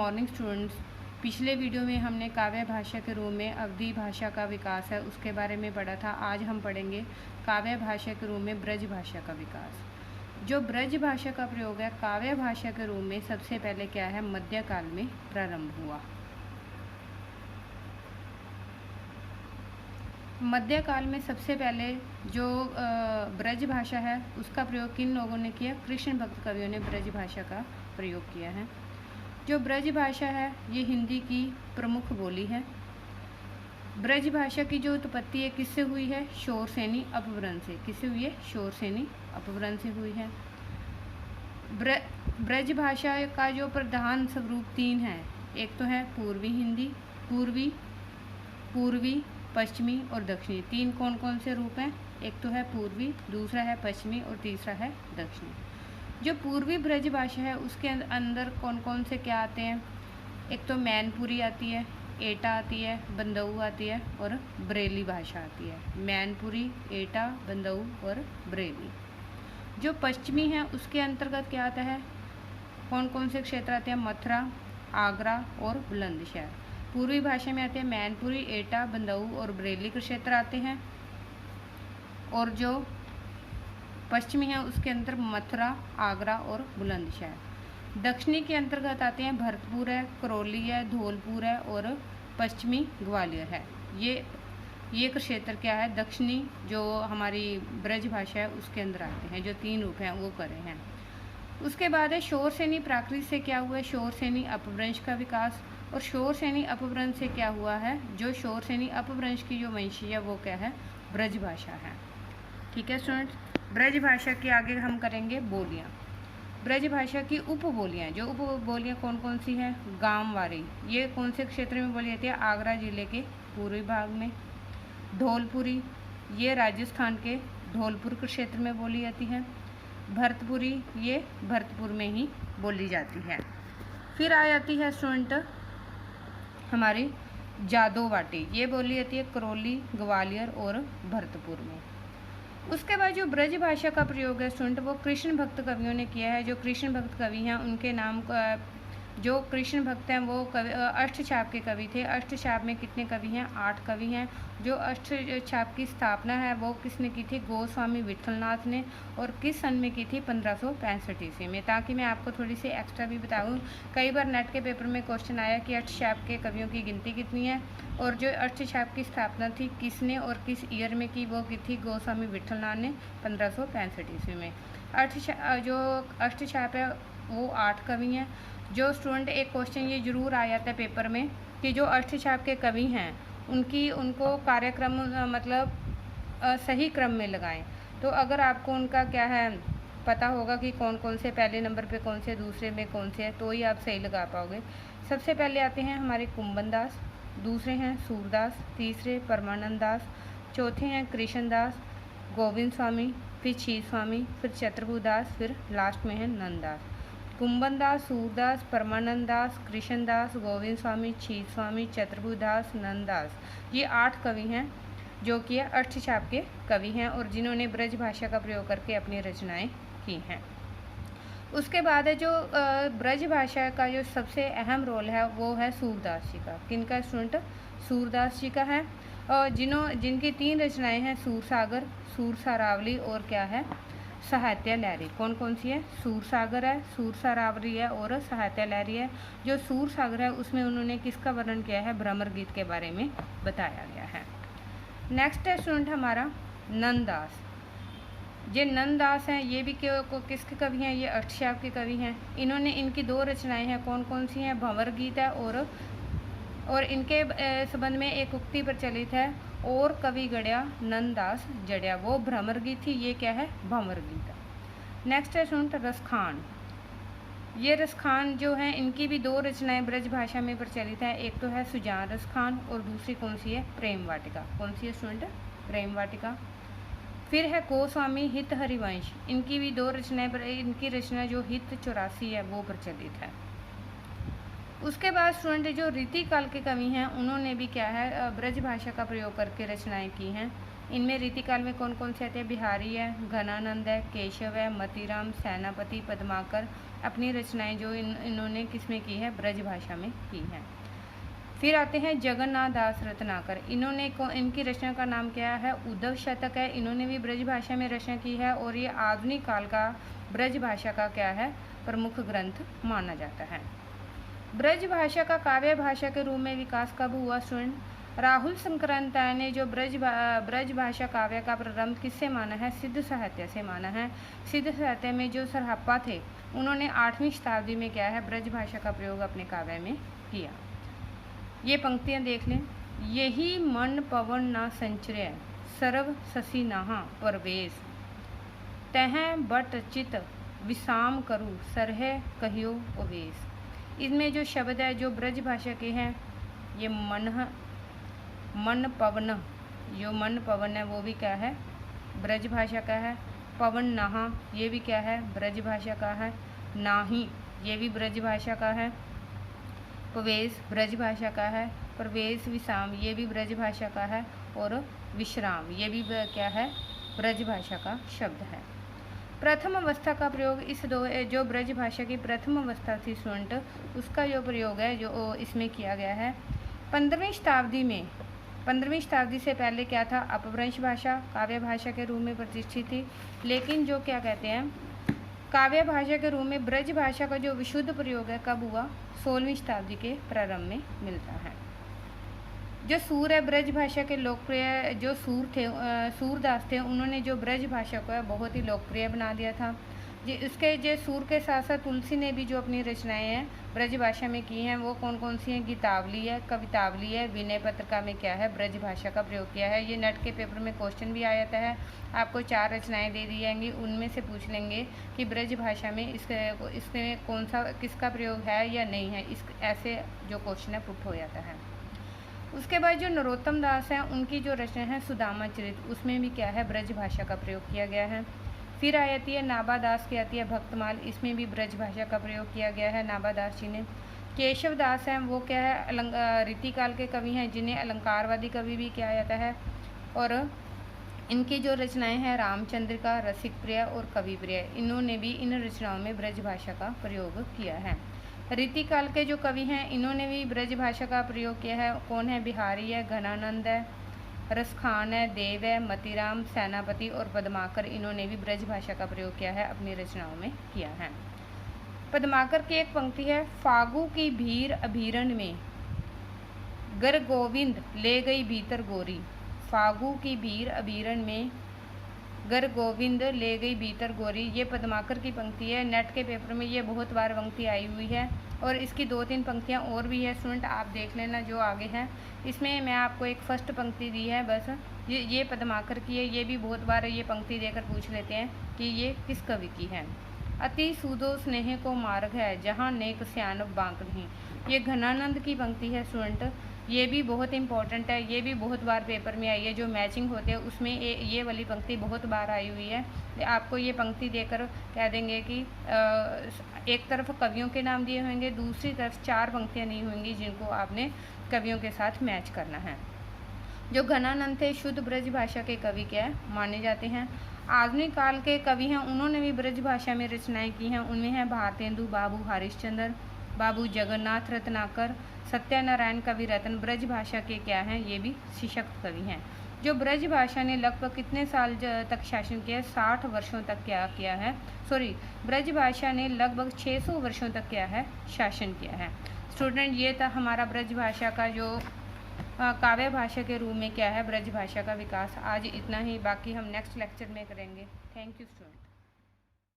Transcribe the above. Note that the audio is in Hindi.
Morning students. पिछले वीडियो में हमने काव्य भाषा के रूप में अवधी भाषा का विकास है उसके बारे में पढ़ा था। आज हम पढ़ेंगे काव्य भाषा के रूप में ब्रज भाषा का विकास। जो ब्रज भाषा का प्रयोग है काव्य भाषा के रूप में सबसे पहले क्या है, मध्यकाल में प्रारंभ हुआ। मध्यकाल में सबसे पहले जो ब्रज भाषा है उसका प्रयोग किन लोगों ने किया? कृष्ण भक्त कवियों ने ब्रज भाषा का प्रयोग किया है। जो ब्रज भाषा है ये हिंदी की प्रमुख बोली है। ब्रज भाषा की जो उत्पत्ति है किससे हुई है? शौरसेनी अपभ्रंश से। किससे हुई है? शौरसेनी अपभ्रंश से हुई है। ब्रज भाषा का जो प्रधान स्वरूप तीन है, एक तो है पूर्वी हिंदी, पूर्वी पश्चिमी और दक्षिणी। तीन कौन कौन से रूप हैं? एक तो है पूर्वी, दूसरा है पश्चिमी और तीसरा है दक्षिणी। जो पूर्वी ब्रज भाषा है उसके अंदर कौन कौन से क्या आते हैं? एक तो मैनपुरी आती है, एटा आती है, बंदऊ आती है और बरेली भाषा आती है। मैनपुरी, एटा, बंदऊ और बरेली। जो पश्चिमी है उसके अंतर्गत क्या आता है? कौन कौन से क्षेत्र आते हैं? मथुरा, आगरा और बुलंदशहर। पूर्वी भाषा में आते हैं मैनपुरी, एटा, बंदऊ और बरेली के क्षेत्र आते हैं। और जो पश्चिमी है उसके अंदर मथुरा, आगरा और बुलंदशहर। दक्षिणी के अंतर्गत आते हैं भरतपुर है, करौली है, धौलपुर है और पश्चिमी ग्वालियर है। ये क्षेत्र क्या है? दक्षिणी जो हमारी ब्रज भाषा है उसके अंदर आते हैं। जो तीन रूप हैं वो करे हैं। उसके बाद है शौरसेनी प्राकृत से क्या हुआ है? शौरसेनी अपभ्रंश का विकास। और शौरसेनी अपभ्रंश से क्या हुआ है? जो शौरसेनी अपभ्रंश की जो वंशीय है वो क्या है? ब्रज भाषा है। ठीक है स्टूडेंट्स, ब्रज भाषा के आगे हम करेंगे बोलियाँ। ब्रज भाषा की उपबोलियाँ, जो उपबोलियाँ कौन कौन सी हैं? गामवारी, ये कौन से क्षेत्र में बोली जाती है? आगरा जिले के पूर्वी भाग में। धौलपुरी, ये राजस्थान के धौलपुर के क्षेत्र में बोली जाती है। भरतपुरी, ये भरतपुर में ही बोली जाती है। फिर आ जाती है स्टूडेंट हमारी जादोवाटी, ये बोली जाती है करौली, ग्वालियर और भरतपुर में। उसके बाद जो ब्रज भाषा का प्रयोग है स्टूडेंट वो कृष्ण भक्त कवियों ने किया है। जो कृष्ण भक्त कवि हैं उनके नाम जो कृष्ण भक्त हैं वो अष्टछाप के कवि थे। अष्टछाप में कितने कवि हैं? 8 कवि हैं। जो अष्टछाप की स्थापना है वो किसने की थी? गोस्वामी विठलनाथ ने। और किस सन में की थी? 1565 ईस्वी में। ताकि मैं आपको थोड़ी सी एक्स्ट्रा भी बताऊं, कई बार नेट के पेपर में क्वेश्चन आया कि अष्टछाप के कवियों की गिनती कितनी है और जो अष्टछाप की स्थापना थी किसने और किस ईयर में की? वो की थी गोस्वामी विठलनाथ ने 1565 ईस्वी में। जो अष्टछाप है वो 8 कवि हैं। जो स्टूडेंट एक क्वेश्चन ये जरूर आ जाता है पेपर में कि जो अष्टछाप के कवि हैं उनको कार्यक्रम मतलब सही क्रम में लगाएं। तो अगर आपको उनका क्या है पता होगा कि कौन कौन से पहले नंबर पे कौन से, दूसरे में कौन से है, तो ही आप सही लगा पाओगे। सबसे पहले आते हैं हमारे कुंभन दास, दूसरे हैं सूरदास, तीसरे परमानंद दास, चौथे हैं कृष्ण दास, गोविंद स्वामी, फिर क्षीर स्वामी, फिर चतुर्भुज दास, फिर लास्ट में है नंददास। कुंभन दास, सूरदास, परमानंद दास, कृष्ण दास, गोविंद स्वामी, क्षीर स्वामी, चतुर्भुज दास, नंददास, ये 8 कवि हैं जो कि अष्टछाप के कवि हैं और जिन्होंने ब्रज भाषा का प्रयोग करके अपनी रचनाएं की हैं। उसके बाद है जो ब्रज भाषा का जो सबसे अहम रोल है वो है सूरदास जी का। किनका स्टूडेंट? सूरदास जी का है। और जिनकी 3 रचनाएं हैं, सूरसागर, सूरसारावली और क्या है? साहित्य लहरी। कौन कौन सी है? सूरसागर है, सूरसारावली है और साहित्य लहरी है। जो सूरसागर है उसमें उन्होंने किसका वर्णन किया है? भ्रमर गीत के बारे में बताया गया है। नेक्स्ट है स्टूडेंट हमारा नंददास। ये नंददास हैं, ये भी किसके कवि हैं? ये अष्टछाप के कवि हैं। इन्होंने इनकी 2 रचनाएं हैं, कौन कौन सी हैं? भंवर गीत है और इनके संबंध में एक उक्ति प्रचलित है, और कवि गढ़या नंददास जड़िया। वो भ्रमर गीत थी, ये क्या है? भंवर गीत। नेक्स्ट है स्टूडेंट रसखान। ये रसखान जो हैं इनकी भी 2 रचनाएं ब्रज भाषा में प्रचलित हैं। एक तो है सुजान रसखान और दूसरी कौन सी है? प्रेम वाटिका। कौन सी है स्टूडेंट? प्रेम वाटिका। फिर है गोस्वामी हित हरिवंश। इनकी भी 2 रचनाएं, इनकी रचना जो हित 84 है वो प्रचलित है। उसके बाद स्टूडेंट जो रीति काल के कवि हैं उन्होंने भी क्या है? ब्रज भाषा का प्रयोग करके रचनाएं की हैं। इनमें रीतिकाल में कौन कौन से आते हैं? बिहारी है, घनानंद है, केशव है, मतीराम, सेनापति, पद्माकर। अपनी रचनाएं जो इन्होंने किसमें की है? ब्रज भाषा में की है। फिर आते हैं जगन्नाथ दास रत्नाकर। इनकी रचना का नाम क्या है? उद्धव शतक है। इन्होंने भी ब्रज भाषा में रचना की है और ये आधुनिक काल का ब्रज भाषा का क्या है? प्रमुख ग्रंथ माना जाता है। ब्रज भाषा का काव्य भाषा के रूप में विकास कब हुआ स्टूडेंट? राहुल शंकराचार्य ने जो ब्रज भाषा काव्य का प्रारंभ किससे माना है? सिद्ध साहित्य से माना है। सिद्ध साहित्य में जो सरहप्पा थे उन्होंने 8वीं शताब्दी में क्या है? ब्रज भाषा का प्रयोग अपने काव्य में किया। ये पंक्तियां देख लें। यही मन पवन ना संचर्य, सर्व शशि नहा परवेश, तह बट चित विसाम करूँ, सरह कहियो अवेश। इसमें जो शब्द है जो ब्रज भाषा के हैं, ये मन पवन, जो मन पवन है वो भी क्या है? ब्रज भाषा का है। पवन नहा, ये भी क्या है? ब्रज भाषा का है। नाही, ये भी ब्रज भाषा का है। प्रवेश ब्रज भाषा का है। प्रवेश विश्राम, ये भी ब्रज भाषा का है। और विश्राम, ये भी क्या है? ब्रज भाषा का शब्द है। प्रथम अवस्था का प्रयोग जो ब्रज भाषा की प्रथम अवस्था थी स्टूडेंट, उसका जो प्रयोग है जो इसमें किया गया है 15वीं शताब्दी में। 15वीं शताब्दी से पहले क्या था? अपभ्रंश भाषा काव्य भाषा के रूप में प्रतिष्ठित थी। लेकिन जो क्या कहते हैं, काव्य भाषा के रूप में ब्रज भाषा का जो विशुद्ध प्रयोग है कब हुआ? 16वीं शताब्दी के प्रारंभ में मिलता है। जो सूर है ब्रज भाषा के लोकप्रिय, जो सूरदास थे, उन्होंने जो ब्रज भाषा को है बहुत ही लोकप्रिय बना दिया था। जो सूर के साथ साथ तुलसी ने भी जो अपनी रचनाएं हैं ब्रज भाषा में की हैं, वो कौन कौन सी हैं? गीतावली है, कवितावली है, विनय पत्रिका में क्या है? ब्रज भाषा का प्रयोग किया है। ये नेट के पेपर में क्वेश्चन भी आ जाता है। आपको 4 रचनाएं दे दी जाएंगी, उनमें से पूछ लेंगे कि ब्रज भाषा में इसमें कौन सा किसका प्रयोग है या नहीं है। ऐसे जो क्वेश्चन है पुट हो जाता है। उसके बाद जो नरोत्तम दास हैं, उनकी जो रचना है सुदामा चरित, उसमें भी क्या है? ब्रज भाषा का प्रयोग किया गया है। फिर आ जाती है नाभा दास की आती है भक्तमाल, इसमें भी ब्रज भाषा का प्रयोग किया गया है नाभा दास जी ने। केशव दास हैं, वो क्या है? रीतिकाल के कवि हैं, जिन्हें अलंकारवादी कवि भी किया जाता है। और इनकी जो रचनाएं हैं रामचंद्र का, रसिक प्रिय और कवि प्रिय, इन्होंने भी इन रचनाओं में ब्रज भाषा का प्रयोग किया है। रीतिकाल के जो कवि हैं इन्होंने भी ब्रज भाषा का प्रयोग किया है। कौन है? बिहारी है, घनानंद है, रसखान है, देव है, मतीराम, सेनापति और पद्माकर, इन्होंने भी ब्रज भाषा का प्रयोग किया है, अपनी रचनाओं में किया है। पद्माकर की एक पंक्ति है, फागु की भीर अभीरण में गर गोविंद ले गई भीतर गोरी। फागु की भीर अभीरण में गर गोविंद ले गई भीतर गोरी, ये पद्माकर की पंक्ति है। नेट के पेपर में ये बहुत बार पंक्ति आई हुई है और इसकी 2-3 पंक्तियाँ और भी है स्टूडेंट, आप देख लेना जो आगे है। इसमें मैं आपको एक फर्स्ट पंक्ति दी है बस, ये पद्माकर की है। ये भी बहुत बार ये पंक्ति देकर पूछ लेते हैं कि ये किस कवि की है। अति सूदो स्नेह को मार्ग है, जहाँ नेक स्यान बांक नहीं, ये घनानंद की पंक्ति है स्टूडेंट। ये भी बहुत इंपॉर्टेंट है, ये भी बहुत बार पेपर में आई है। जो मैचिंग होते हैं उसमें ये वाली पंक्ति बहुत बार आई हुई है। आपको ये पंक्ति देकर कह देंगे कि एक तरफ कवियों के नाम दिए होंगे, दूसरी तरफ 4 पंक्तियाँ नहीं होंगी जिनको आपने कवियों के साथ मैच करना है। जो घनानंद थे शुद्ध ब्रज भाषा के कवि क्या है माने जाते हैं। आधुनिक काल के कवि हैं, उन्होंने भी ब्रज भाषा में रचनाएं की हैं। उनमें हैं भारतेंदु, बाबू हरिश्चंद्र, बाबू जगन्नाथ रत्नाकर, सत्यनारायण कवि रत्न ब्रज भाषा के क्या हैं? ये भी सशक्त कवि हैं। जो ब्रज भाषा ने लगभग कितने साल तक शासन किया? 60 वर्षों तक क्या किया है? ब्रज भाषा ने लगभग 600 वर्षों तक क्या है? शासन किया है। स्टूडेंट, ये था हमारा ब्रज भाषा का जो काव्य भाषा के रूप में क्या है ब्रज भाषा का विकास। आज इतना ही, बाकी हम नेक्स्ट लेक्चर में करेंगे। Thank you student.